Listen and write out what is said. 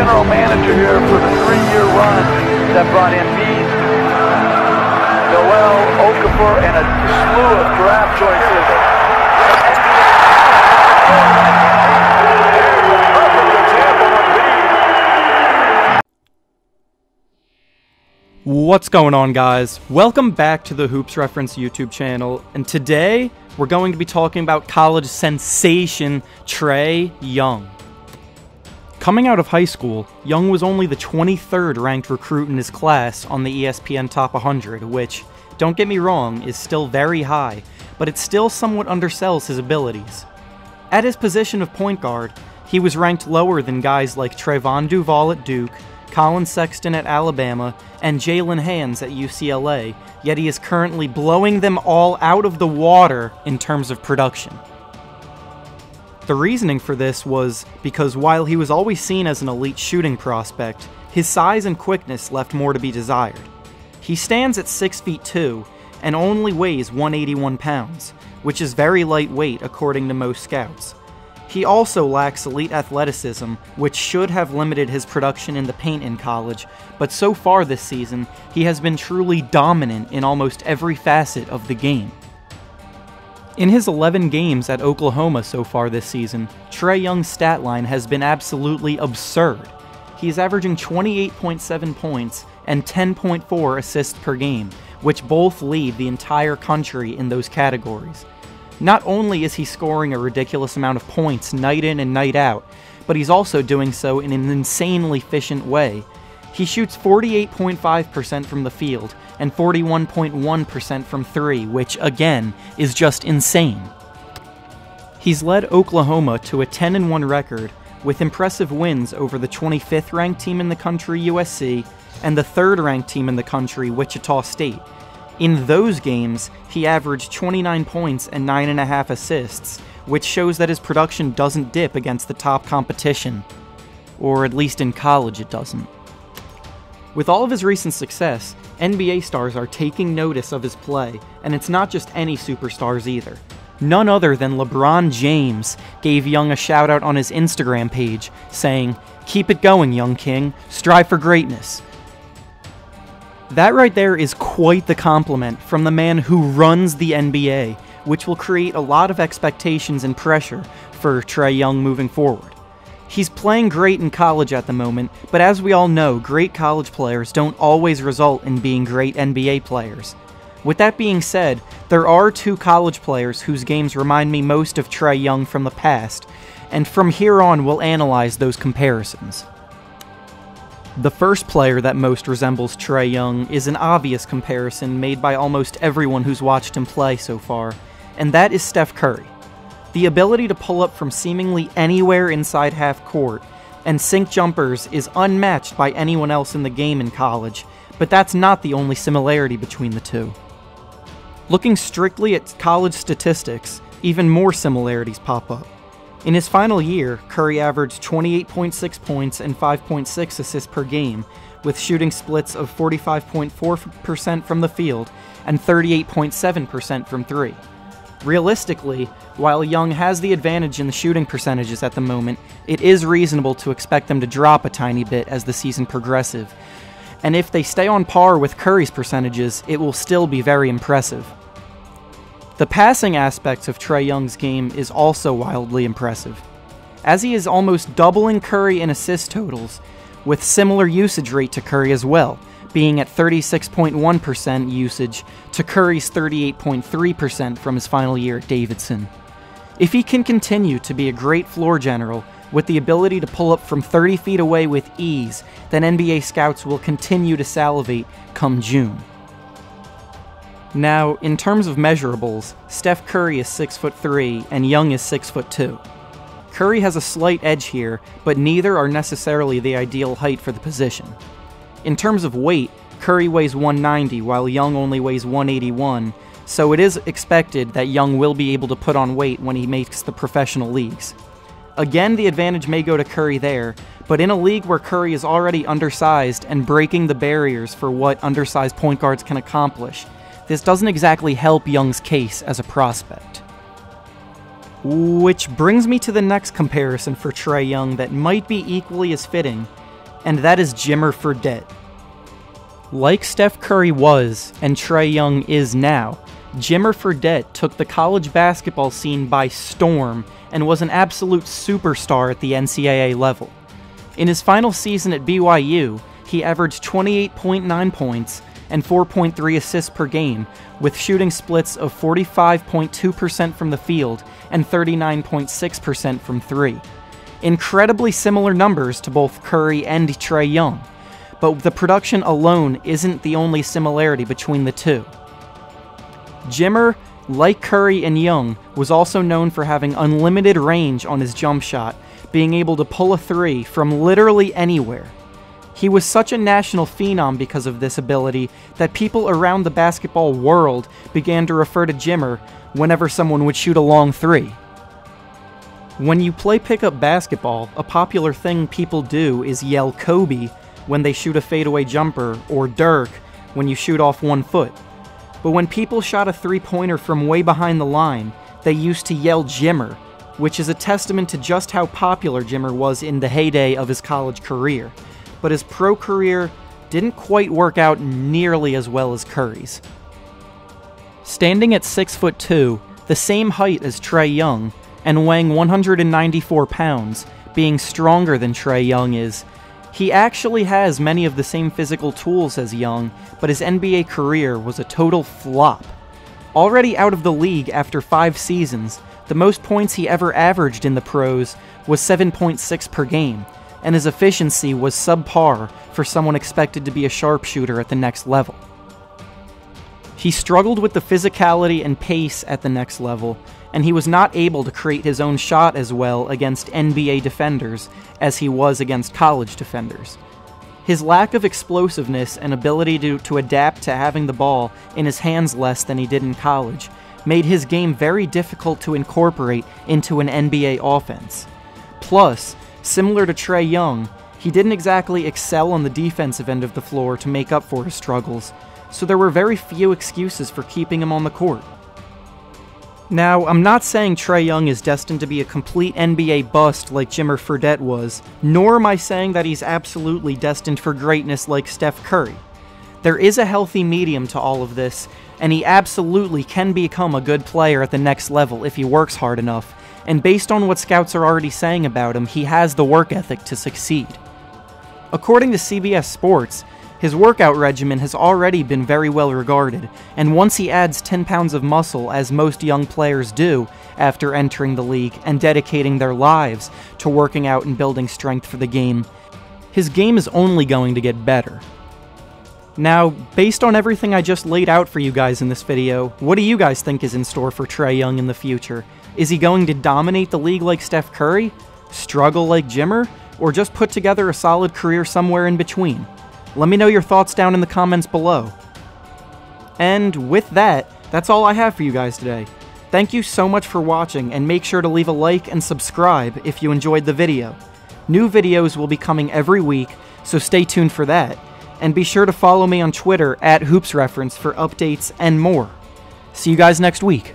general manager here for the 3-year run that brought in me, Noel, Okafor, and a slew of draft choices. What's going on, guys? Welcome back to the Hoops Reference YouTube channel, and today we're going to be talking about college sensation Trae Young. Coming out of high school, Young was only the 23rd ranked recruit in his class on the ESPN Top 100, which, don't get me wrong, is still very high, but it still somewhat undersells his abilities. At his position of point guard, he was ranked lower than guys like Trayvon Duval at Duke, Colin Sexton at Alabama, and Jalen Hands at UCLA, yet he is currently blowing them all out of the water in terms of production. The reasoning for this was because while he was always seen as an elite shooting prospect, his size and quickness left more to be desired. He stands at 6'2" and only weighs 181 pounds, which is very lightweight according to most scouts. He also lacks elite athleticism, which should have limited his production in the paint in college, but so far this season, he has been truly dominant in almost every facet of the game. In his 11 games at Oklahoma so far this season, Trae Young's stat line has been absolutely absurd. He is averaging 28.7 points and 10.4 assists per game, which both lead the entire country in those categories. Not only is he scoring a ridiculous amount of points night in and night out, but he's also doing so in an insanely efficient way. He shoots 48.5% from the field and 41.1% from 3, which, again, is just insane. He's led Oklahoma to a 10-1 record, with impressive wins over the 25th ranked team in the country, USC, and the 3rd ranked team in the country, Wichita State. In those games, he averaged 29 points and 9.5 assists, which shows that his production doesn't dip against the top competition. Or at least in college it doesn't. With all of his recent success, NBA stars are taking notice of his play, and it's not just any superstars either. None other than LeBron James gave Young a shout out on his Instagram page, saying, "Keep it going, young king, strive for greatness." That right there is quite the compliment from the man who runs the NBA, which will create a lot of expectations and pressure for Trae Young moving forward. He's playing great in college at the moment, but as we all know, great college players don't always result in being great NBA players. With that being said, there are 2 college players whose games remind me most of Trae Young from the past, and from here on we'll analyze those comparisons. The first player that most resembles Trae Young is an obvious comparison made by almost everyone who's watched him play so far, and that is Steph Curry. The ability to pull up from seemingly anywhere inside half court and sink jumpers is unmatched by anyone else in the game in college, but that's not the only similarity between the two. Looking strictly at college statistics, even more similarities pop up. In his final year, Curry averaged 28.6 points and 5.6 assists per game, with shooting splits of 45.4% from the field and 38.7% from 3. Realistically, while Young has the advantage in the shooting percentages at the moment, it is reasonable to expect them to drop a tiny bit as the season progresses, and if they stay on par with Curry's percentages, it will still be very impressive. The passing aspects of Trae Young's game is also wildly impressive, as he is almost doubling Curry in assist totals, with similar usage rate to Curry as well, being at 36.1% usage to Curry's 38.3% from his final year at Davidson. If he can continue to be a great floor general with the ability to pull up from 30 feet away with ease, then NBA scouts will continue to salivate come June. Now, in terms of measurables, Steph Curry is 6'3" and Young is 6'2". Curry has a slight edge here, but neither are necessarily the ideal height for the position. In terms of weight, Curry weighs 190 while Young only weighs 181, so it is expected that Young will be able to put on weight when he makes the professional leagues. Again, the advantage may go to Curry there, but in a league where Curry is already undersized and breaking the barriers for what undersized point guards can accomplish, this doesn't exactly help Young's case as a prospect. Which brings me to the next comparison for Trae Young that might be equally as fitting, and that is Jimmer Fredette. Like Steph Curry was, and Trae Young is now, Jimmer Fredette took the college basketball scene by storm and was an absolute superstar at the NCAA level. In his final season at BYU, he averaged 28.9 points and 4.3 assists per game, with shooting splits of 45.2% from the field and 39.6% from three. Incredibly similar numbers to both Curry and Trae Young, but the production alone isn't the only similarity between the two. Jimmer, like Curry and Young, was also known for having unlimited range on his jump shot, being able to pull a three from literally anywhere. He was such a national phenom because of this ability that people around the basketball world began to refer to Jimmer whenever someone would shoot a long three. When you play pickup basketball, a popular thing people do is yell Kobe when they shoot a fadeaway jumper, or Dirk when you shoot off 1 foot. But when people shot a three-pointer from way behind the line, they used to yell Jimmer, which is a testament to just how popular Jimmer was in the heyday of his college career. But his pro career didn't quite work out nearly as well as Curry's. Standing at 6'2", the same height as Trae Young, and weighing 194 pounds, being stronger than Trae Young is, he actually has many of the same physical tools as Young, but his NBA career was a total flop. Already out of the league after 5 seasons, the most points he ever averaged in the pros was 7.6 per game, and his efficiency was subpar for someone expected to be a sharpshooter at the next level. He struggled with the physicality and pace at the next level, and he was not able to create his own shot as well against NBA defenders as he was against college defenders. His lack of explosiveness and ability to adapt to having the ball in his hands less than he did in college made his game very difficult to incorporate into an NBA offense. Plus, similar to Trae Young, he didn't exactly excel on the defensive end of the floor to make up for his struggles, so there were very few excuses for keeping him on the court. Now, I'm not saying Trae Young is destined to be a complete NBA bust like Jimmer Fredette was, nor am I saying that he's absolutely destined for greatness like Steph Curry. There is a healthy medium to all of this, and he absolutely can become a good player at the next level if he works hard enough, and based on what scouts are already saying about him, he has the work ethic to succeed. According to CBS Sports, his workout regimen has already been very well regarded, and once he adds 10 pounds of muscle, as most young players do after entering the league and dedicating their lives to working out and building strength for the game, his game is only going to get better. Now, based on everything I just laid out for you guys in this video, what do you guys think is in store for Trae Young in the future? Is he going to dominate the league like Steph Curry, struggle like Jimmer, or just put together a solid career somewhere in between? Let me know your thoughts down in the comments below. And with that, that's all I have for you guys today. Thank you so much for watching, and make sure to leave a like and subscribe if you enjoyed the video. New videos will be coming every week, so stay tuned for that. And be sure to follow me on Twitter @HoopsReference for updates and more. See you guys next week.